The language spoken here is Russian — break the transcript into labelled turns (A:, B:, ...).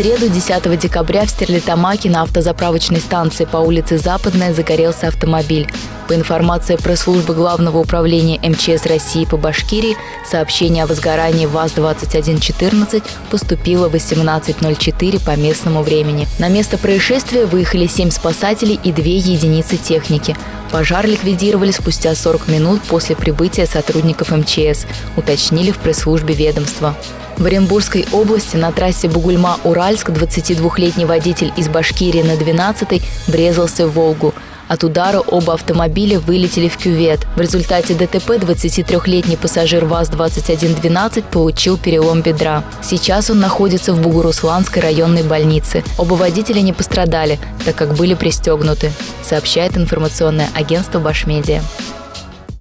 A: среду, 10 декабря, в Стерлитамаке на автозаправочной станции по улице Западная загорелся автомобиль. По информации пресс-службы Главного управления МЧС России по Башкирии, сообщение о возгорании ВАЗ-2114 поступило в 18:04 по местному времени. На место происшествия выехали 7 спасателей и 2 единицы техники. Пожар ликвидировали спустя 40 минут после прибытия сотрудников МЧС, уточнили в пресс-службе ведомства. В Оренбургской области на трассе Бугульма-Уральск 22-летний водитель из Башкирии на 12-й врезался в «Волгу». От удара оба автомобиля вылетели в кювет. В результате ДТП 23-летний пассажир ВАЗ-2112 получил перелом бедра. Сейчас он находится в Бугурусланской районной больнице. Оба водителя не пострадали, так как были пристегнуты, сообщает информационное агентство «Башмедиа».